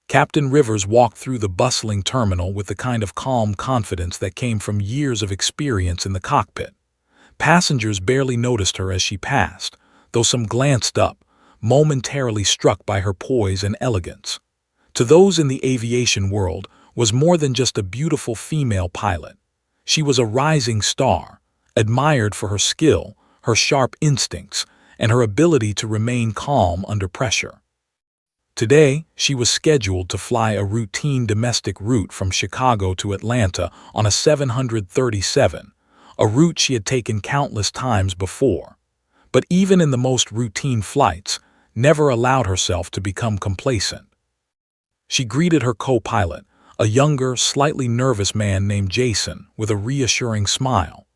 Captain Rivers walked through the bustling terminal with the kind of calm confidence that came from years of experience in the cockpit. Passengers barely noticed her as she passed, though some glanced up, momentarily struck by her poise and elegance. To those in the aviation world, was more than just a beautiful female pilot. She was a rising star, admired for her skill, her sharp instincts, and her ability to remain calm under pressure. Today, she was scheduled to fly a routine domestic route from Chicago to Atlanta on a 737, a route she had taken countless times before. But even in the most routine flights, never allowed herself to become complacent. She greeted her co-pilot, a younger, slightly nervous man named Jason, with a reassuring smile.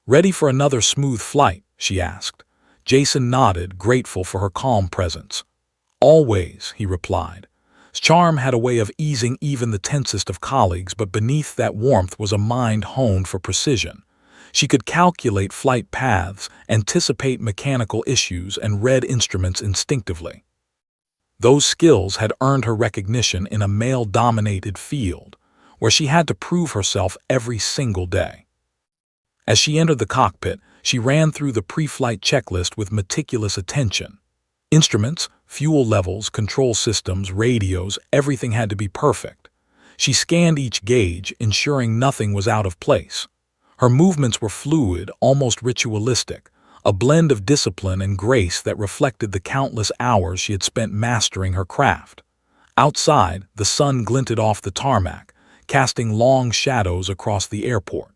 "Ready for another smooth flight?" she asked. Jason nodded, grateful for her calm presence. "Always," he replied. His charm had a way of easing even the tensest of colleagues, but beneath that warmth was a mind honed for precision. She could calculate flight paths, anticipate mechanical issues, and read instruments instinctively. Those skills had earned her recognition in a male-dominated field, where she had to prove herself every single day. As she entered the cockpit, she ran through the pre-flight checklist with meticulous attention. Instruments, fuel levels, control systems, radios, everything had to be perfect. She scanned each gauge, ensuring nothing was out of place. Her movements were fluid, almost ritualistic, a blend of discipline and grace that reflected the countless hours she had spent mastering her craft. Outside, the sun glinted off the tarmac, casting long shadows across the airport.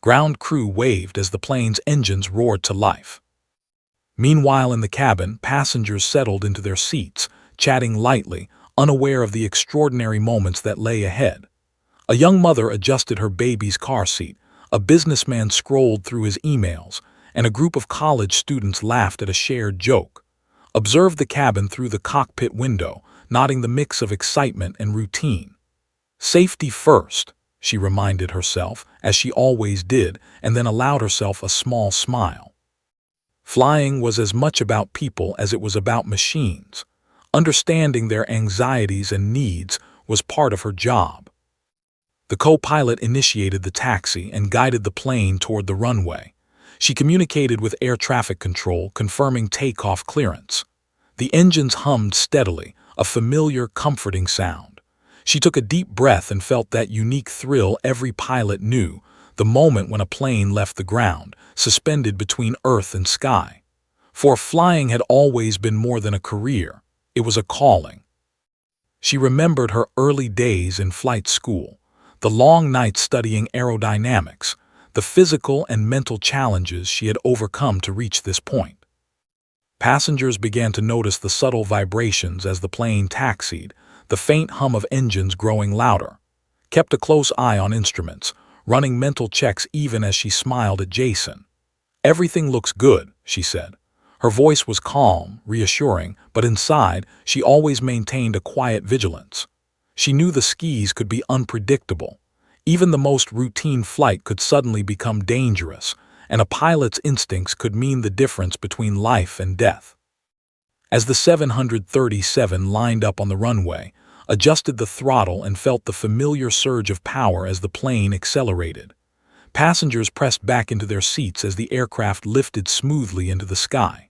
Ground crew waved as the plane's engines roared to life. Meanwhile, in the cabin, passengers settled into their seats, chatting lightly, unaware of the extraordinary moments that lay ahead. A young mother adjusted her baby's car seat, a businessman scrolled through his emails, and a group of college students laughed at a shared joke. Observed the cabin through the cockpit window, nodding the mix of excitement and routine. "Safety first," she reminded herself, as she always did, and then allowed herself a small smile. Flying was as much about people as it was about machines. Understanding their anxieties and needs was part of her job. The co-pilot initiated the taxi and guided the plane toward the runway. She communicated with air traffic control, confirming takeoff clearance. The engines hummed steadily, a familiar, comforting sound. She took a deep breath and felt that unique thrill every pilot knew, the moment when a plane left the ground, suspended between earth and sky. For flying had always been more than a career, it was a calling. She remembered her early days in flight school, the long nights studying aerodynamics, the physical and mental challenges she had overcome to reach this point. Passengers began to notice the subtle vibrations as the plane taxied, the faint hum of engines growing louder. Kept a close eye on instruments, running mental checks even as she smiled at Jason. "Everything looks good," she said. Her voice was calm, reassuring, but inside, she always maintained a quiet vigilance. She knew the skies could be unpredictable. Even the most routine flight could suddenly become dangerous, and a pilot's instincts could mean the difference between life and death. As the 737 lined up on the runway, adjusted the throttle and felt the familiar surge of power as the plane accelerated. Passengers pressed back into their seats as the aircraft lifted smoothly into the sky.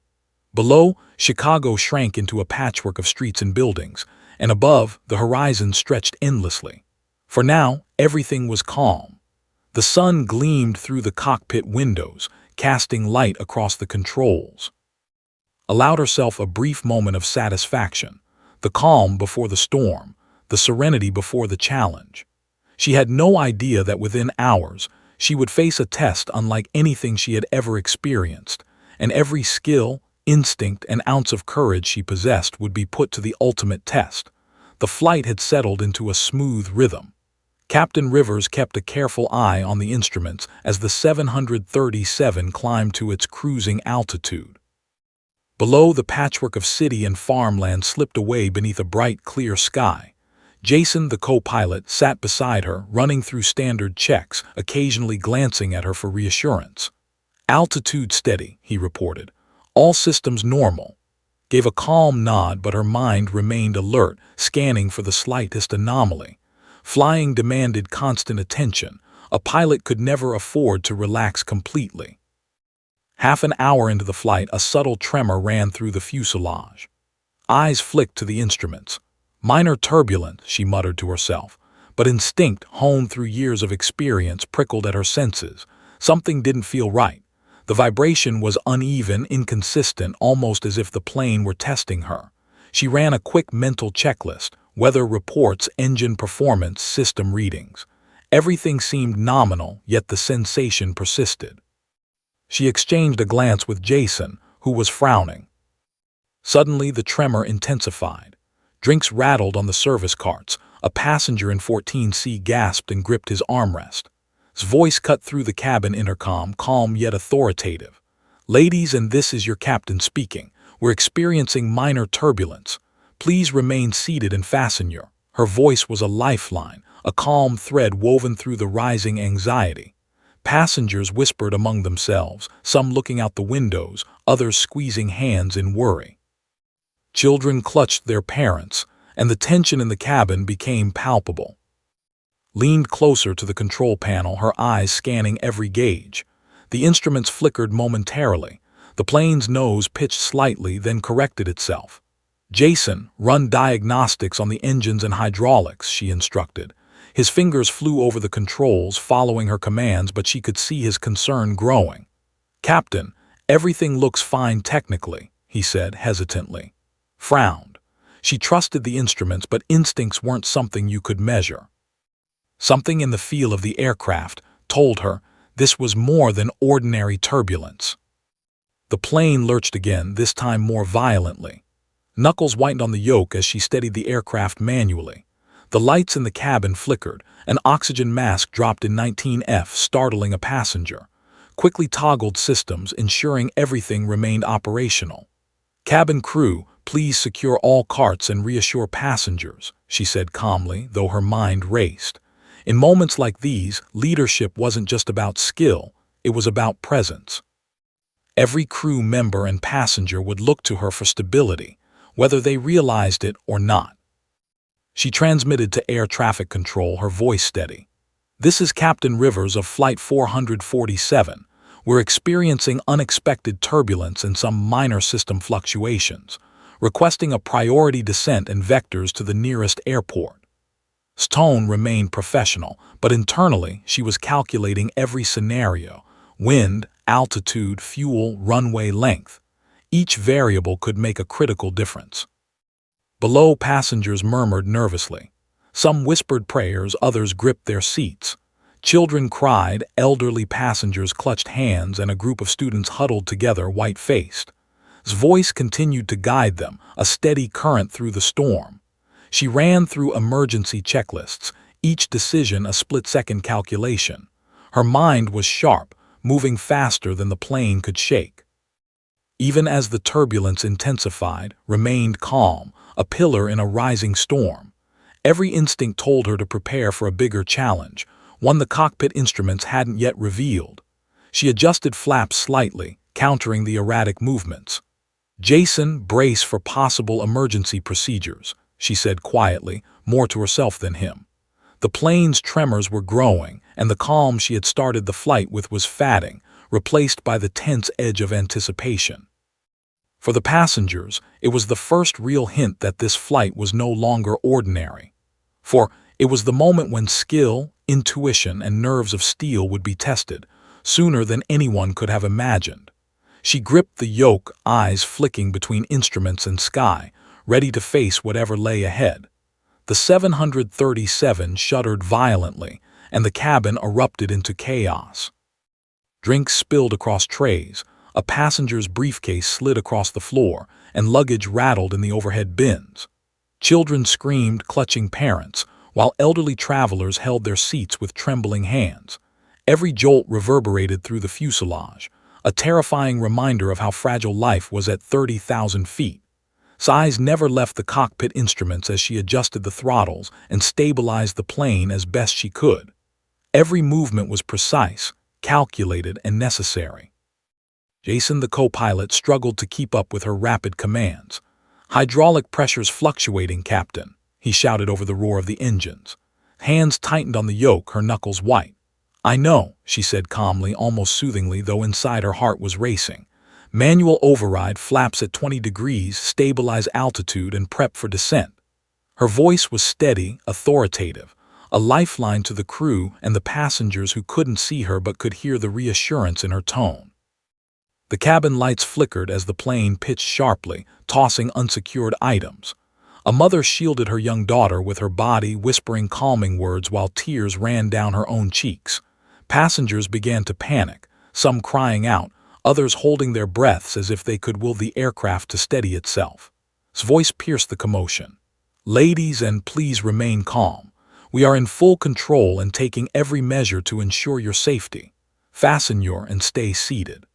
Below, Chicago shrank into a patchwork of streets and buildings, and above, the horizon stretched endlessly. For now, everything was calm. The sun gleamed through the cockpit windows, casting light across the controls. Allowed herself a brief moment of satisfaction, the calm before the storm, the serenity before the challenge. She had no idea that within hours, she would face a test unlike anything she had ever experienced, and every skill, instinct, and ounce of courage she possessed would be put to the ultimate test. The flight had settled into a smooth rhythm. Captain Rivers kept a careful eye on the instruments as the 737 climbed to its cruising altitude. Below, the patchwork of city and farmland slipped away beneath a bright, clear sky. Jason, the co-pilot, sat beside her, running through standard checks, occasionally glancing at her for reassurance. "Altitude steady," he reported. "All systems normal." gave a calm nod, but her mind remained alert, scanning for the slightest anomaly. Flying demanded constant attention. A pilot could never afford to relax completely. Half an hour into the flight, a subtle tremor ran through the fuselage. Eyes flicked to the instruments. Minor turbulence, she muttered to herself, but instinct, honed through years of experience, prickled at her senses. Something didn't feel right. The vibration was uneven, inconsistent, almost as if the plane were testing her. She ran a quick mental checklist: weather reports, engine performance, system readings. Everything seemed nominal, yet the sensation persisted. She exchanged a glance with Jason, who was frowning. Suddenly, the tremor intensified. Drinks rattled on the service carts. A passenger in 14C gasped and gripped his armrest. His voice cut through the cabin intercom, calm yet authoritative. "Ladies, and this is your captain speaking. We're experiencing minor turbulence. Please remain seated and fasten your—" Her voice was a lifeline, a calm thread woven through the rising anxiety. Passengers whispered among themselves, some looking out the windows, others squeezing hands in worry. Children clutched their parents, and the tension in the cabin became palpable. Leaned closer to the control panel, her eyes scanning every gauge. The instruments flickered momentarily. The plane's nose pitched slightly, then corrected itself. "Jason, run diagnostics on the engines and hydraulics," she instructed. His fingers flew over the controls, following her commands, but she could see his concern growing. "Captain, everything looks fine technically," he said hesitantly. Frowned. She trusted the instruments, but instincts weren't something you could measure. Something in the feel of the aircraft told her this was more than ordinary turbulence. The plane lurched again, this time more violently. Knuckles whitened on the yoke as she steadied the aircraft manually. The lights in the cabin flickered. An oxygen mask dropped in 19F, startling a passenger. Quickly toggled systems, ensuring everything remained operational. "Cabin crew, please secure all carts and reassure passengers," she said calmly, though her mind raced. In moments like these, leadership wasn't just about skill, it was about presence. Every crew member and passenger would look to her for stability, whether they realized it or not. She transmitted to air traffic control, her voice steady. "This is Captain Rivers of Flight 447. We're experiencing unexpected turbulence and some minor system fluctuations, requesting a priority descent and vectors to the nearest airport." His tone remained professional, but internally she was calculating every scenario: wind, altitude, fuel, runway length. Each variable could make a critical difference. Below, passengers murmured nervously. Some whispered prayers, others gripped their seats. Children cried, elderly passengers clutched hands, and a group of students huddled together, white-faced. His voice continued to guide them, a steady current through the storm. She ran through emergency checklists, each decision a split-second calculation. Her mind was sharp, moving faster than the plane could shake. Even as the turbulence intensified, remained calm, a pillar in a rising storm. Every instinct told her to prepare for a bigger challenge, one the cockpit instruments hadn't yet revealed. She adjusted flaps slightly, countering the erratic movements. "Jason, brace for possible emergency procedures," she said quietly, more to herself than him. The plane's tremors were growing, and the calm she had started the flight with was fading, replaced by the tense edge of anticipation. For the passengers, it was the first real hint that this flight was no longer ordinary. For it was the moment when skill, intuition, and nerves of steel would be tested, sooner than anyone could have imagined. She gripped the yoke, eyes flicking between instruments and sky, ready to face whatever lay ahead. The 737 shuddered violently, and the cabin erupted into chaos. Drinks spilled across trays, a passenger's briefcase slid across the floor, and luggage rattled in the overhead bins. Children screamed, clutching parents, while elderly travelers held their seats with trembling hands. Every jolt reverberated through the fuselage, a terrifying reminder of how fragile life was at 30,000 feet. Eyes never left the cockpit instruments as she adjusted the throttles and stabilized the plane as best she could. Every movement was precise, calculated, and necessary. Jason, the co-pilot, struggled to keep up with her rapid commands. "Hydraulic pressure's fluctuating, Captain," he shouted over the roar of the engines. Hands tightened on the yoke, her knuckles white. "I know," she said calmly, almost soothingly, though inside her heart was racing. "Manual override, flaps at 20 degrees, stabilize altitude, and prep for descent." Her voice was steady, authoritative, a lifeline to the crew and the passengers who couldn't see her but could hear the reassurance in her tone. The cabin lights flickered as the plane pitched sharply, tossing unsecured items. A mother shielded her young daughter with her body, whispering calming words while tears ran down her own cheeks. Passengers began to panic, some crying out, others holding their breaths as if they could will the aircraft to steady itself. His voice pierced the commotion. "Ladies, and please remain calm. We are in full control and taking every measure to ensure your safety. Fasten your and stay seated."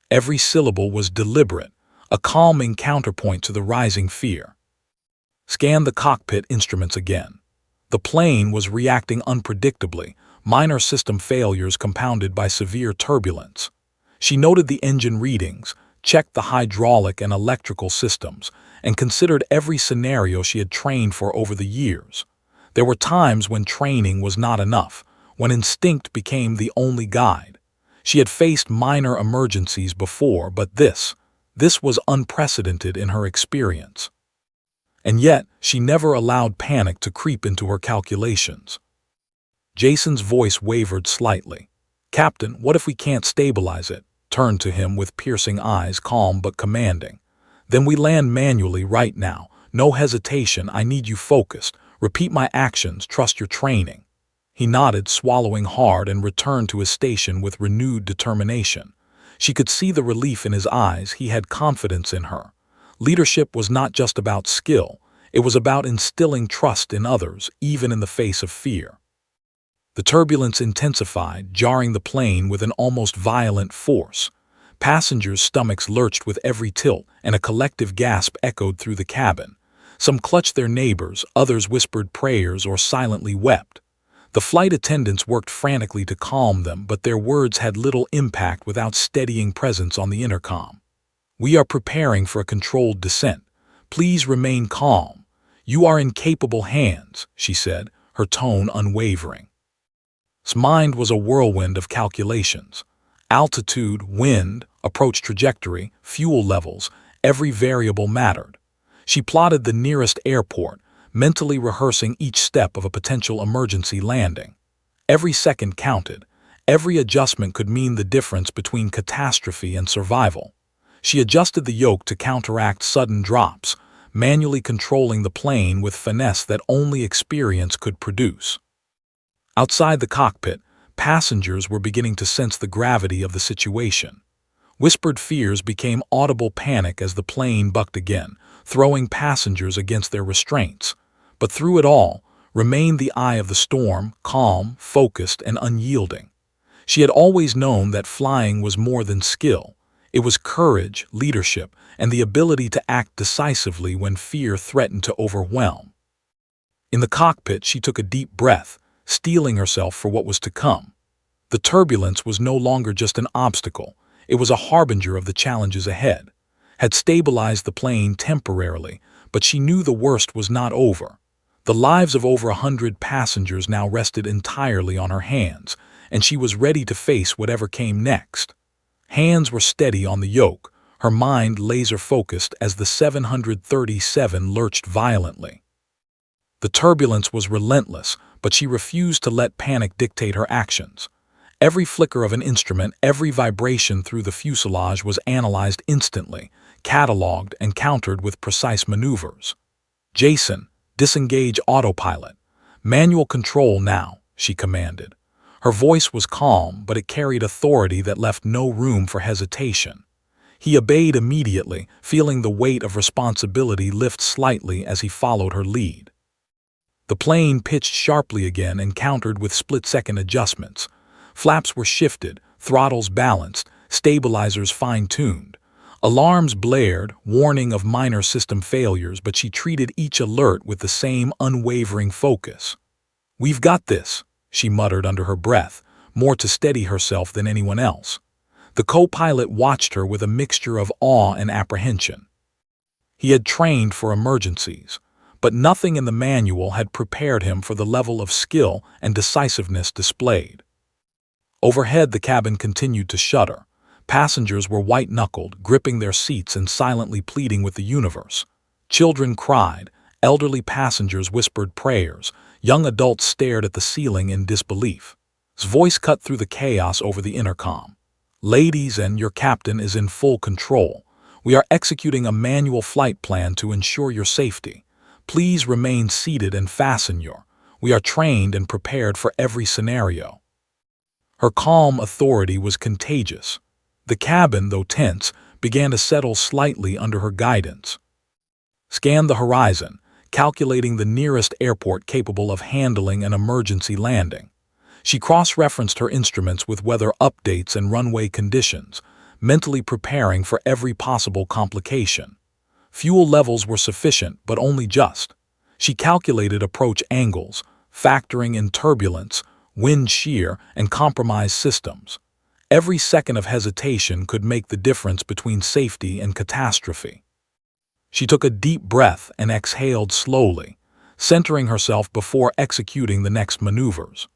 Every syllable was deliberate, a calming counterpoint to the rising fear. Scan the cockpit instruments again. The plane was reacting unpredictably, minor system failures compounded by severe turbulence. She noted the engine readings, checked the hydraulic and electrical systems, and considered every scenario she had trained for over the years. There were times when training was not enough, when instinct became the only guide. She had faced minor emergencies before, but this was unprecedented in her experience. And yet, she never allowed panic to creep into her calculations. Jason's voice wavered slightly. "Captain, what if we can't stabilize it?" Turned to him with piercing eyes, calm but commanding. "Then we land manually right now. No hesitation, I need you focused. Repeat my actions, trust your training." He nodded, swallowing hard, and returned to his station with renewed determination. She could see the relief in his eyes. He had confidence in her. Leadership was not just about skill, it was about instilling trust in others, even in the face of fear. The turbulence intensified, jarring the plane with an almost violent force. Passengers' stomachs lurched with every tilt, and a collective gasp echoed through the cabin. Some clutched their neighbors, others whispered prayers or silently wept. The flight attendants worked frantically to calm them, but their words had little impact without steadying presence on the intercom. "We are preparing for a controlled descent. Please remain calm. You are in capable hands," she said, her tone unwavering. His mind was a whirlwind of calculations. Altitude, wind, approach trajectory, fuel levels, every variable mattered. She plotted the nearest airport, mentally rehearsing each step of a potential emergency landing. Every second counted. Every adjustment could mean the difference between catastrophe and survival. She adjusted the yoke to counteract sudden drops, manually controlling the plane with finesse that only experience could produce. Outside the cockpit, passengers were beginning to sense the gravity of the situation. Whispered fears became audible panic as the plane bucked again, throwing passengers against their restraints. But through it all, remained the eye of the storm, calm, focused, and unyielding. She had always known that flying was more than skill. It was courage, leadership, and the ability to act decisively when fear threatened to overwhelm. In the cockpit, she took a deep breath, steeling herself for what was to come. The turbulence was no longer just an obstacle, it was a harbinger of the challenges ahead. Had stabilized the plane temporarily, but she knew the worst was not over. The lives of over 100 passengers now rested entirely on her hands, and she was ready to face whatever came next. Hands were steady on the yoke, her mind laser-focused as the 737 lurched violently. The turbulence was relentless, but she refused to let panic dictate her actions. Every flicker of an instrument, every vibration through the fuselage was analyzed instantly, catalogued and countered with precise maneuvers. "Jason, disengage autopilot. Manual control now," she commanded. Her voice was calm, but it carried authority that left no room for hesitation. He obeyed immediately, feeling the weight of responsibility lift slightly as he followed her lead. The plane pitched sharply again and countered with split-second adjustments. Flaps were shifted, throttles balanced, stabilizers fine-tuned. Alarms blared, warning of minor system failures, but she treated each alert with the same unwavering focus. "We've got this," she muttered under her breath, more to steady herself than anyone else. The co-pilot watched her with a mixture of awe and apprehension. He had trained for emergencies, but nothing in the manual had prepared him for the level of skill and decisiveness displayed. Overhead, the cabin continued to shudder. Passengers were white-knuckled, gripping their seats and silently pleading with the universe. Children cried, elderly passengers whispered prayers, young adults stared at the ceiling in disbelief. His voice cut through the chaos over the intercom. "Ladies, and your captain is in full control. We are executing a manual flight plan to ensure your safety. Please remain seated and fasten your. We are trained and prepared for every scenario." Her calm authority was contagious. The cabin, though tense, began to settle slightly under her guidance. Scanned the horizon, calculating the nearest airport capable of handling an emergency landing. She cross-referenced her instruments with weather updates and runway conditions, mentally preparing for every possible complication. Fuel levels were sufficient, but only just. She calculated approach angles, factoring in turbulence, wind shear, and compromised systems. Every second of hesitation could make the difference between safety and catastrophe. She took a deep breath and exhaled slowly, centering herself before executing the next maneuvers.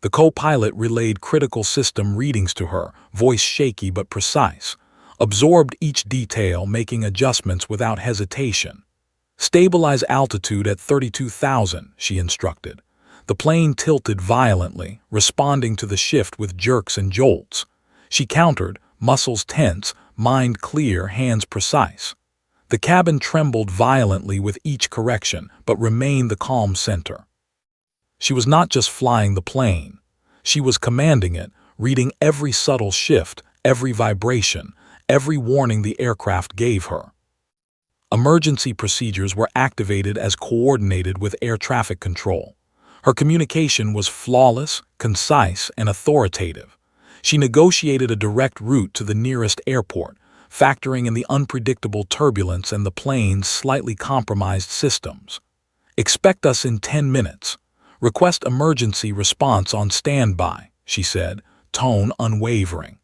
The co-pilot relayed critical system readings to her, voice shaky but precise, absorbed each detail, making adjustments without hesitation. "Stabilize altitude at 32,000, she instructed. The plane tilted violently, responding to the shift with jerks and jolts. She countered, muscles tense, mind clear, hands precise. The cabin trembled violently with each correction, but remained the calm center. She was not just flying the plane. She was commanding it, reading every subtle shift, every vibration, every warning the aircraft gave her. Emergency procedures were activated as coordinated with air traffic control. Her communication was flawless, concise, and authoritative. She negotiated a direct route to the nearest airport, factoring in the unpredictable turbulence and the plane's slightly compromised systems. "Expect us in 10 minutes. Request emergency response on standby," she said, tone unwavering.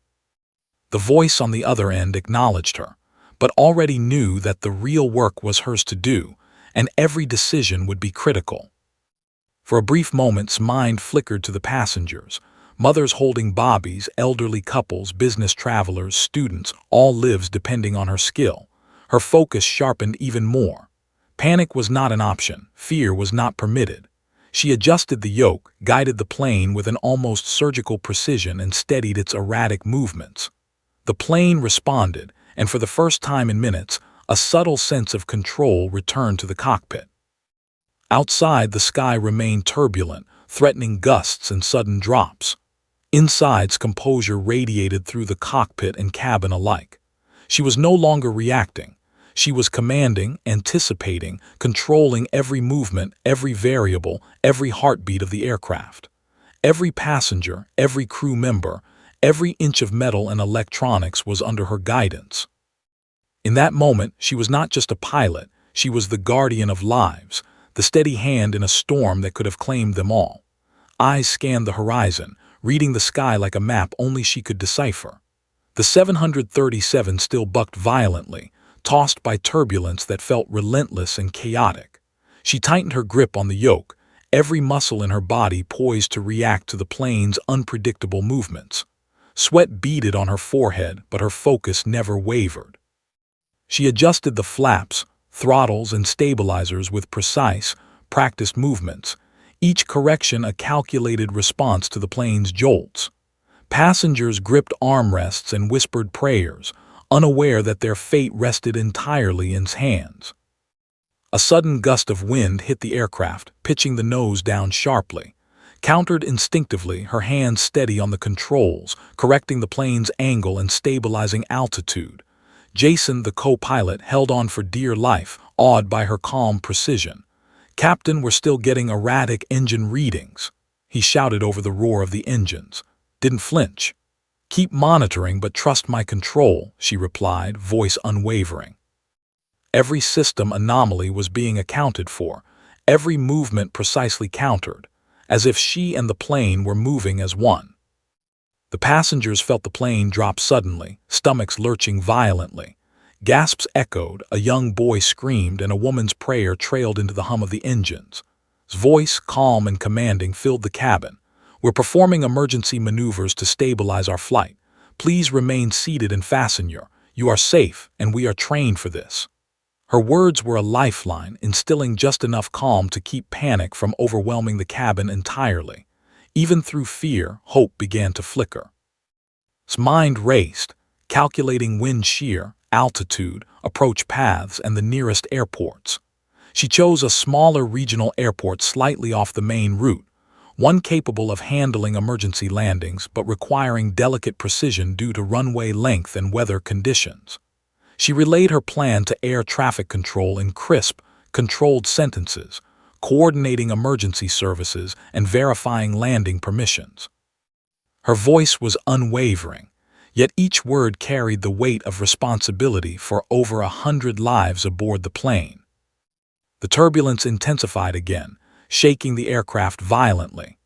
The voice on the other end acknowledged her, but already knew that the real work was hers to do, and every decision would be critical. For a brief moment's mind flickered to the passengers. Mothers holding bobbies, elderly couples, business travelers, students, all lives depending on her skill. Her focus sharpened even more. Panic was not an option. Fear was not permitted. She adjusted the yoke, guided the plane with an almost surgical precision, and steadied its erratic movements. The plane responded, and for the first time in minutes, a subtle sense of control returned to the cockpit. Outside, the sky remained turbulent, threatening gusts and sudden drops. Inside's composure radiated through the cockpit and cabin alike. She was no longer reacting. She was commanding, anticipating, controlling every movement, every variable, every heartbeat of the aircraft. Every passenger, every crew member, every inch of metal and electronics was under her guidance. In that moment, she was not just a pilot, she was the guardian of lives, the steady hand in a storm that could have claimed them all. Eyes scanned the horizon, reading the sky like a map only she could decipher. The 737 still bucked violently, tossed by turbulence that felt relentless and chaotic. She tightened her grip on the yoke, every muscle in her body poised to react to the plane's unpredictable movements. Sweat beaded on her forehead, but her focus never wavered. She adjusted the flaps, throttles, and stabilizers with precise, practiced movements, each correction a calculated response to the plane's jolts. Passengers gripped armrests and whispered prayers, unaware that their fate rested entirely in his hands. A sudden gust of wind hit the aircraft, pitching the nose down sharply. Countered instinctively, her hands steady on the controls, correcting the plane's angle and stabilizing altitude. Jason, the co-pilot, held on for dear life, awed by her calm precision. "Captain, we're still getting erratic engine readings," he shouted over the roar of the engines. Didn't flinch. "Keep monitoring, but trust my control," she replied, voice unwavering. Every system anomaly was being accounted for, every movement precisely countered, as if she and the plane were moving as one. The passengers felt the plane drop suddenly, stomachs lurching violently. Gasps echoed, a young boy screamed, and a woman's prayer trailed into the hum of the engines. His voice, calm and commanding, filled the cabin. "We're performing emergency maneuvers to stabilize our flight. Please remain seated and fasten your. You are safe, and we are trained for this." Her words were a lifeline, instilling just enough calm to keep panic from overwhelming the cabin entirely. Even through fear, hope began to flicker. His mind raced, calculating wind shear, altitude, approach paths, and the nearest airports. She chose a smaller regional airport slightly off the main route, one capable of handling emergency landings but requiring delicate precision due to runway length and weather conditions. She relayed her plan to air traffic control in crisp, controlled sentences, coordinating emergency services and verifying landing permissions. Her voice was unwavering, yet each word carried the weight of responsibility for over 100 lives aboard the plane. The turbulence intensified again, shaking the aircraft violently.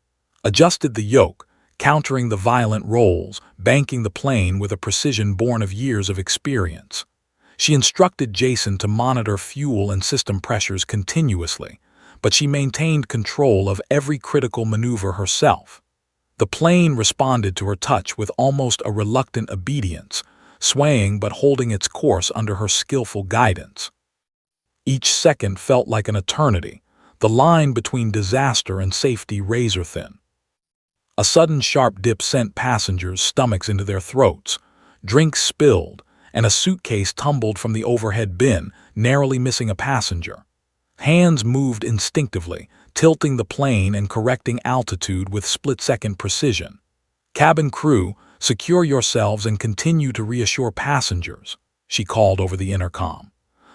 Adjusted the yoke, countering the violent rolls, banking the plane with a precision born of years of experience. She instructed Jason to monitor fuel and system pressures continuously, but she maintained control of every critical maneuver herself. The plane responded to her touch with almost a reluctant obedience, swaying but holding its course under her skillful guidance. Each second felt like an eternity, the line between disaster and safety razor-thin. A sudden sharp dip sent passengers' stomachs into their throats. Drinks spilled, and a suitcase tumbled from the overhead bin, narrowly missing a passenger. Hands moved instinctively, tilting the plane and correcting altitude with split-second precision. "Cabin crew, secure yourselves and continue to reassure passengers," she called over the intercom.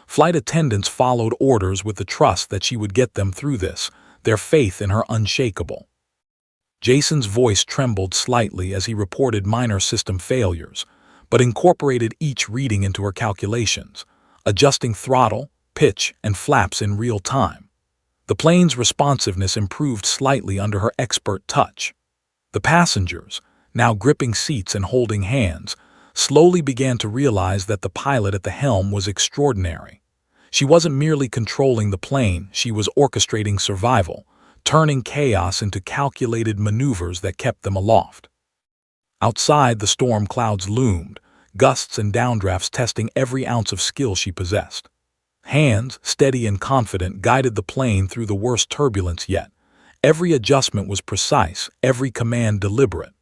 Flight attendants followed orders with the trust that she would get them through this, their faith in her unshakable. Jason's voice trembled slightly as he reported minor system failures, but incorporated each reading into her calculations, adjusting throttle, pitch, and flaps in real time. The plane's responsiveness improved slightly under her expert touch. The passengers, now gripping seats and holding hands, slowly began to realize that the pilot at the helm was extraordinary. She wasn't merely controlling the plane, she was orchestrating survival, turning chaos into calculated maneuvers that kept them aloft. Outside, the storm clouds loomed, gusts and downdrafts testing every ounce of skill she possessed. Hands, steady and confident, guided the plane through the worst turbulence yet. Every adjustment was precise, every command deliberate.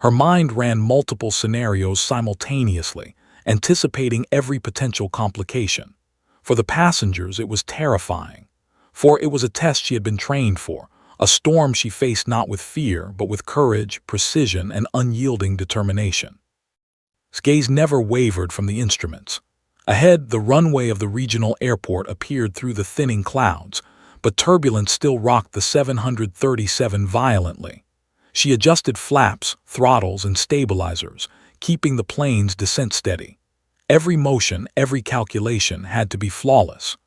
Her mind ran multiple scenarios simultaneously, anticipating every potential complication. For the passengers, it was terrifying. For it was a test she had been trained for, a storm she faced not with fear, but with courage, precision, and unyielding determination. His gaze never wavered from the instruments. Ahead, the runway of the regional airport appeared through the thinning clouds, but turbulence still rocked the 737 violently. She adjusted flaps, throttles, and stabilizers, keeping the plane's descent steady. Every motion, every calculation had to be flawless.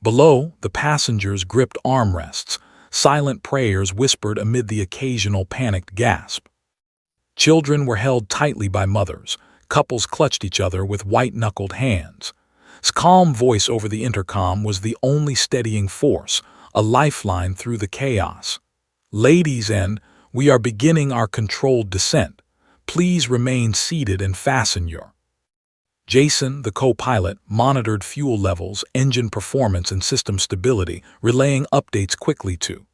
Below, the passengers gripped armrests, silent prayers whispered amid the occasional panicked gasp. Children were held tightly by mothers, couples clutched each other with white-knuckled hands. His calm voice over the intercom was the only steadying force, a lifeline through the chaos. "Ladies and we are beginning our controlled descent. Please remain seated and fasten your." Jason, the co-pilot, monitored fuel levels, engine performance, and system stability, relaying updates quickly to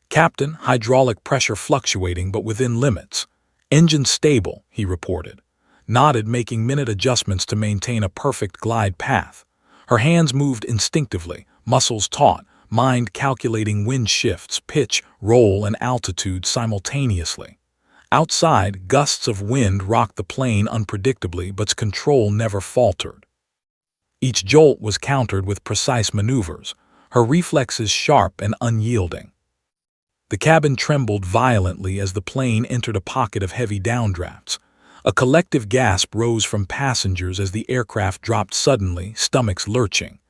"Captain, hydraulic pressure fluctuating but within limits. Engine stable," he reported. Nodded, making minute adjustments to maintain a perfect glide path. Her hands moved instinctively, muscles taut, mind calculating wind shifts, pitch, roll, and altitude simultaneously. Outside, gusts of wind rocked the plane unpredictably, but its control never faltered. Each jolt was countered with precise maneuvers, her reflexes sharp and unyielding. The cabin trembled violently as the plane entered a pocket of heavy downdrafts. A collective gasp rose from passengers as the aircraft dropped suddenly, stomachs lurching.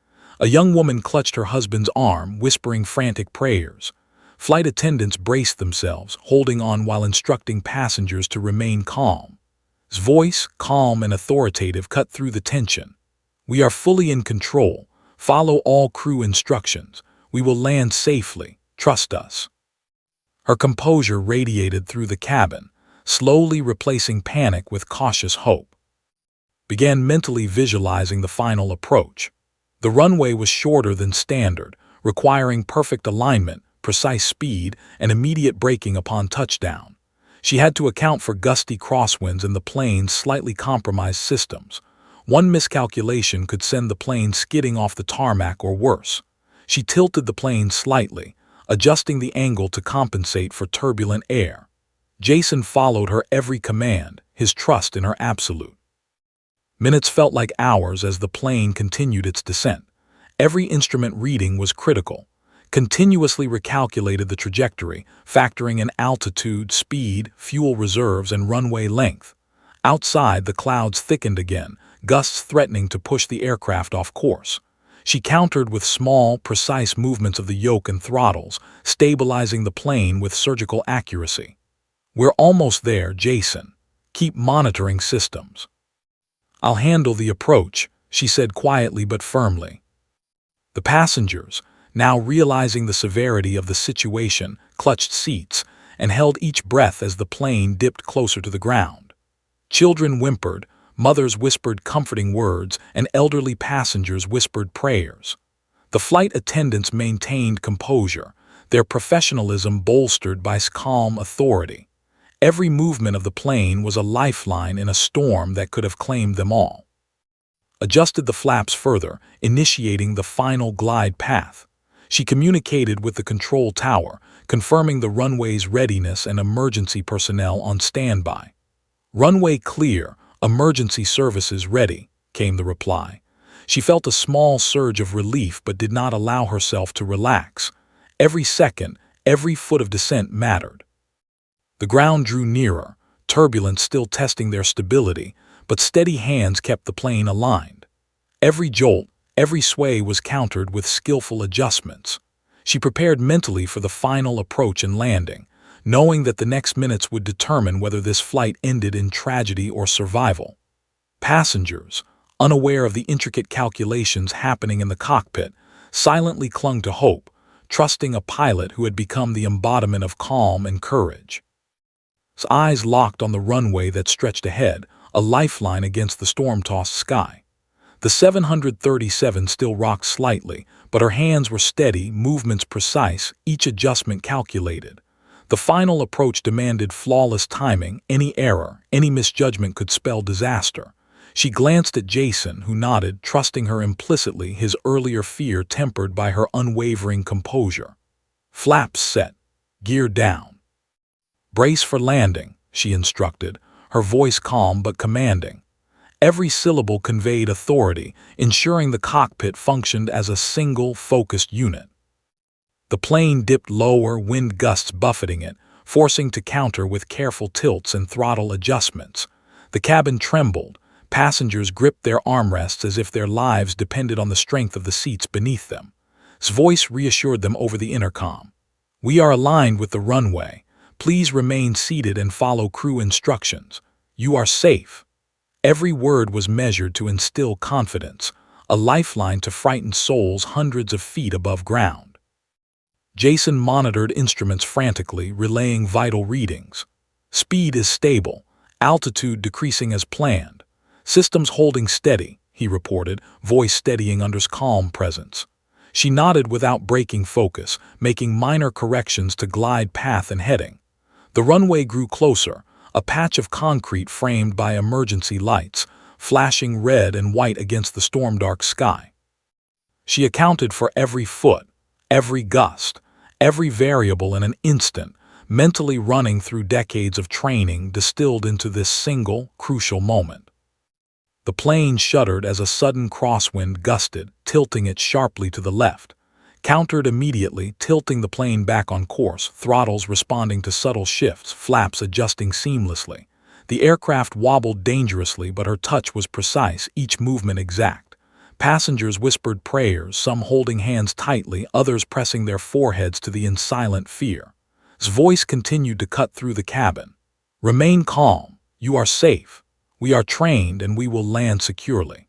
A young woman clutched her husband's arm, whispering frantic prayers. Flight attendants braced themselves, holding on while instructing passengers to remain calm. His voice, calm and authoritative, cut through the tension. "We are fully in control. Follow all crew instructions. We will land safely. Trust us." Her composure radiated through the cabin, slowly replacing panic with cautious hope. Began mentally visualizing the final approach. The runway was shorter than standard, requiring perfect alignment, precise speed, and immediate braking upon touchdown. She had to account for gusty crosswinds and the plane's slightly compromised systems. One miscalculation could send the plane skidding off the tarmac or worse. She tilted the plane slightly, adjusting the angle to compensate for turbulent air. Jason followed her every command, his trust in her absolute. Minutes felt like hours as the plane continued its descent. Every instrument reading was critical. Continuously recalculated the trajectory, factoring in altitude, speed, fuel reserves, and runway length. Outside, the clouds thickened again, gusts threatening to push the aircraft off course. She countered with small, precise movements of the yoke and throttles, stabilizing the plane with surgical accuracy. "We're almost there, Jason. Keep monitoring systems." "I'll handle the approach," she said quietly but firmly. The passengers, now realizing the severity of the situation, clutched seats and held each breath as the plane dipped closer to the ground. Children whimpered, mothers whispered comforting words, and elderly passengers whispered prayers. The flight attendants maintained composure, their professionalism bolstered by calm authority. Every movement of the plane was a lifeline in a storm that could have claimed them all. Adjusted the flaps further, initiating the final glide path. She communicated with the control tower, confirming the runway's readiness and emergency personnel on standby. "Runway clear, emergency services ready," came the reply. She felt a small surge of relief but did not allow herself to relax. Every second, every foot of descent mattered. The ground drew nearer, turbulence still testing their stability, but steady hands kept the plane aligned. Every jolt, every sway was countered with skillful adjustments. She prepared mentally for the final approach and landing, knowing that the next minutes would determine whether this flight ended in tragedy or survival. Passengers, unaware of the intricate calculations happening in the cockpit, silently clung to hope, trusting a pilot who had become the embodiment of calm and courage. His eyes locked on the runway that stretched ahead, a lifeline against the storm-tossed sky. The 737 still rocked slightly, but her hands were steady, movements precise, each adjustment calculated. The final approach demanded flawless timing. Any error, any misjudgment could spell disaster. She glanced at Jason, who nodded, trusting her implicitly, his earlier fear tempered by her unwavering composure. "Flaps set. Gear down." "Brace for landing," she instructed, her voice calm but commanding. Every syllable conveyed authority, ensuring the cockpit functioned as a single, focused unit. The plane dipped lower, wind gusts buffeting it, forcing to counter with careful tilts and throttle adjustments. The cabin trembled. Passengers gripped their armrests as if their lives depended on the strength of the seats beneath them. His voice reassured them over the intercom. "We are aligned with the runway. Please remain seated and follow crew instructions. You are safe." Every word was measured to instill confidence, a lifeline to frightened souls hundreds of feet above ground. Jason monitored instruments frantically, relaying vital readings. "Speed is stable, altitude decreasing as planned. Systems holding steady," he reported, voice steadying under his calm presence. She nodded without breaking focus, making minor corrections to glide path and heading. The runway grew closer, a patch of concrete framed by emergency lights, flashing red and white against the storm-dark sky. She accounted for every foot, every gust, every variable in an instant, mentally running through decades of training distilled into this single, crucial moment. The plane shuddered as a sudden crosswind gusted, tilting it sharply to the left. Countered immediately, tilting the plane back on course, throttles responding to subtle shifts, flaps adjusting seamlessly. The aircraft wobbled dangerously, but her touch was precise, each movement exact. Passengers whispered prayers, some holding hands tightly, others pressing their foreheads to the in silent fear. His voice continued to cut through the cabin. "Remain calm. You are safe. We are trained and we will land securely."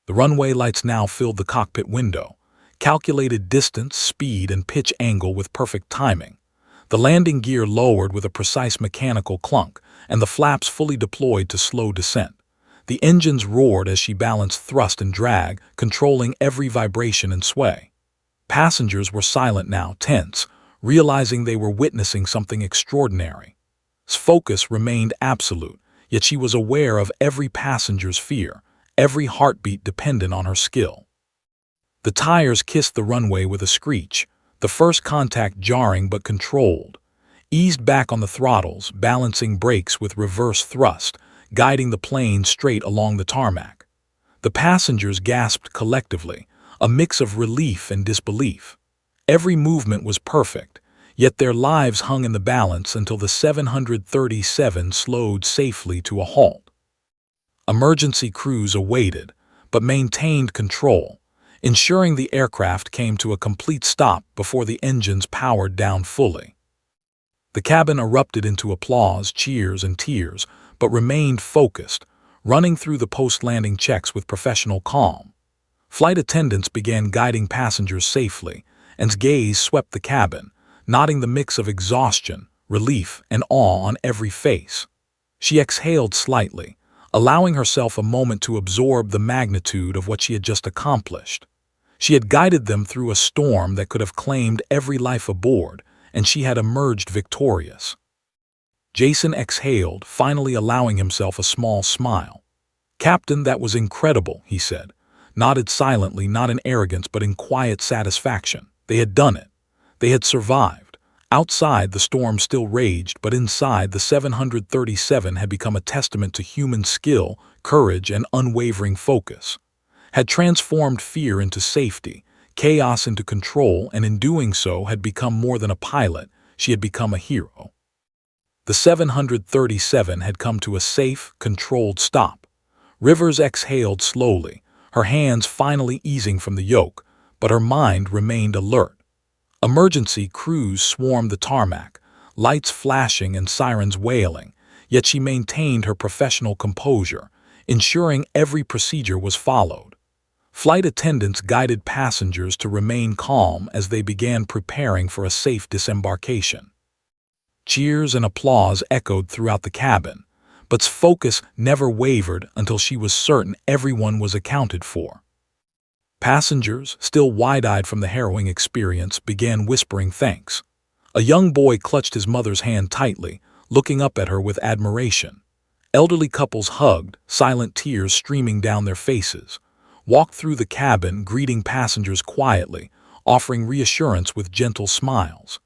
The runway lights now filled the cockpit window, calculated distance, speed, and pitch angle with perfect timing. The landing gear lowered with a precise mechanical clunk, and the flaps fully deployed to slow descent. The engines roared as she balanced thrust and drag, controlling every vibration and sway. Passengers were silent now, tense, realizing they were witnessing something extraordinary. Focus remained absolute, yet she was aware of every passenger's fear, every heartbeat dependent on her skill. The tires kissed the runway with a screech, the first contact jarring but controlled. Eased back on the throttles, balancing brakes with reverse thrust, guiding the plane straight along the tarmac. The passengers gasped collectively, a mix of relief and disbelief. Every movement was perfect, yet their lives hung in the balance until the 737 slowed safely to a halt. Emergency crews awaited, but maintained control, ensuring the aircraft came to a complete stop before the engines powered down fully. The cabin erupted into applause, cheers, and tears, but remained focused, running through the post-landing checks with professional calm. Flight attendants began guiding passengers safely, and gaze swept the cabin, noting the mix of exhaustion, relief, and awe on every face. She exhaled slightly, allowing herself a moment to absorb the magnitude of what she had just accomplished. She had guided them through a storm that could have claimed every life aboard, and she had emerged victorious. Jason exhaled, finally allowing himself a small smile. "Captain, that was incredible," he said, nodded silently, not in arrogance but in quiet satisfaction. They had done it. They had survived. Outside, the storm still raged, but inside, the 737 had become a testament to human skill, courage, and unwavering focus. Had transformed fear into safety, chaos into control, and in doing so had become more than a pilot. She had become a hero. The 737 had come to a safe, controlled stop. Rivers exhaled slowly, her hands finally easing from the yoke, but her mind remained alert. Emergency crews swarmed the tarmac, lights flashing and sirens wailing, yet she maintained her professional composure, ensuring every procedure was followed. Flight attendants guided passengers to remain calm as they began preparing for a safe disembarkation. Cheers and applause echoed throughout the cabin, but focus never wavered until she was certain everyone was accounted for. Passengers, still wide-eyed from the harrowing experience, began whispering thanks. A young boy clutched his mother's hand tightly, looking up at her with admiration. Elderly couples hugged, silent tears streaming down their faces, walked through the cabin greeting passengers quietly, offering reassurance with gentle smiles.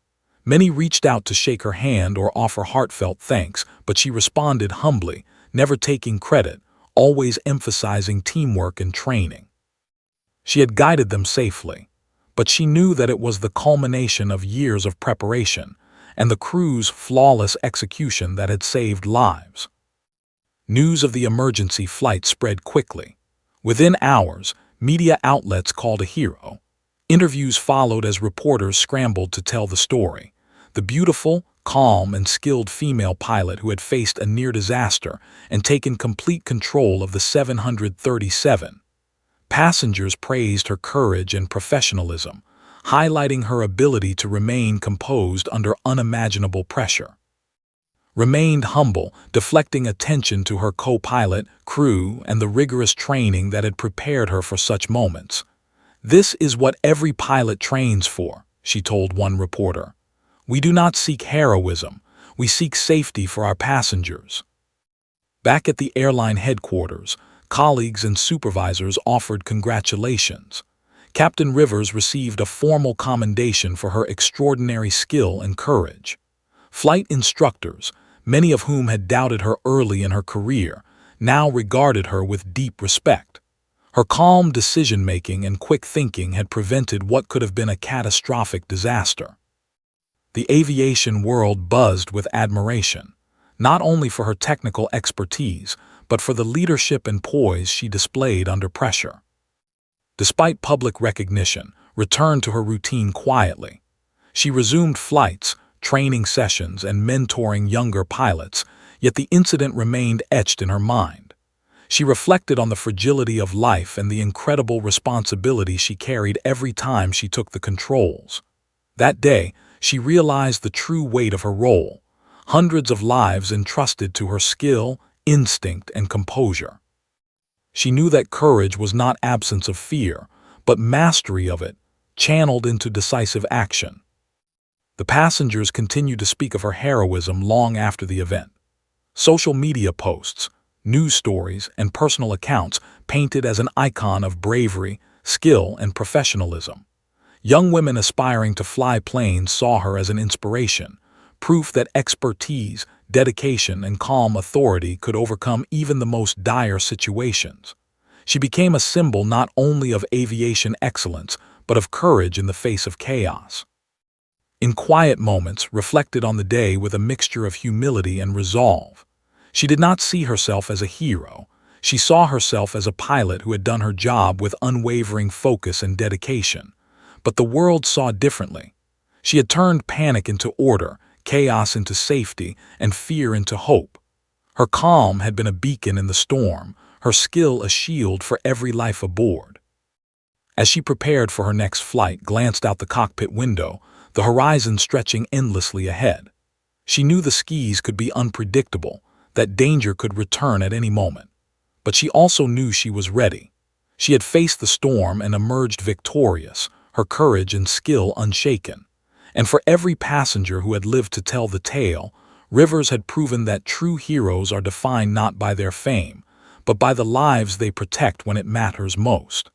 Many reached out to shake her hand or offer heartfelt thanks, but she responded humbly, never taking credit, always emphasizing teamwork and training. She had guided them safely, but she knew that it was the culmination of years of preparation and the crew's flawless execution that had saved lives. News of the emergency flight spread quickly. Within hours, media outlets called a hero. Interviews followed as reporters scrambled to tell the story. The beautiful, calm, and skilled female pilot who had faced a near disaster and taken complete control of the 737. Passengers praised her courage and professionalism, highlighting her ability to remain composed under unimaginable pressure. Remained humble, deflecting attention to her co-pilot, crew, and the rigorous training that had prepared her for such moments. "This is what every pilot trains for," she told one reporter. "We do not seek heroism, we seek safety for our passengers." Back at the airline headquarters, colleagues and supervisors offered congratulations. Captain Rivers received a formal commendation for her extraordinary skill and courage. Flight instructors, many of whom had doubted her early in her career, now regarded her with deep respect. Her calm decision-making and quick thinking had prevented what could have been a catastrophic disaster. The aviation world buzzed with admiration, not only for her technical expertise, but for the leadership and poise she displayed under pressure. Despite public recognition, returned to her routine quietly. She resumed flights, training sessions, and mentoring younger pilots, Yet the incident remained etched in her mind. She reflected on the fragility of life and the incredible responsibility she carried every time she took the controls. That day, she realized the true weight of her role, hundreds of lives entrusted to her skill, instinct, and composure. She knew that courage was not absence of fear, but mastery of it, channeled into decisive action. The passengers continued to speak of her heroism long after the event. Social media posts, news stories, and personal accounts painted as an icon of bravery, skill, and professionalism. Young women aspiring to fly planes saw her as an inspiration, proof that expertise, dedication, and calm authority could overcome even the most dire situations. She became a symbol not only of aviation excellence, but of courage in the face of chaos. In quiet moments, reflected on the day with a mixture of humility and resolve. She did not see herself as a hero. She saw herself as a pilot who had done her job with unwavering focus and dedication. But the world saw differently. She had turned panic into order, chaos into safety, and fear into hope. Her calm had been a beacon in the storm, her skill a shield for every life aboard. As she prepared for her next flight, glanced out the cockpit window, the horizon stretching endlessly ahead. She knew the skies could be unpredictable, that danger could return at any moment. But she also knew she was ready. She had faced the storm and emerged victorious, her courage and skill unshaken. And for every passenger who had lived to tell the tale, Rivers had proven that true heroes are defined not by their fame, but by the lives they protect when it matters most.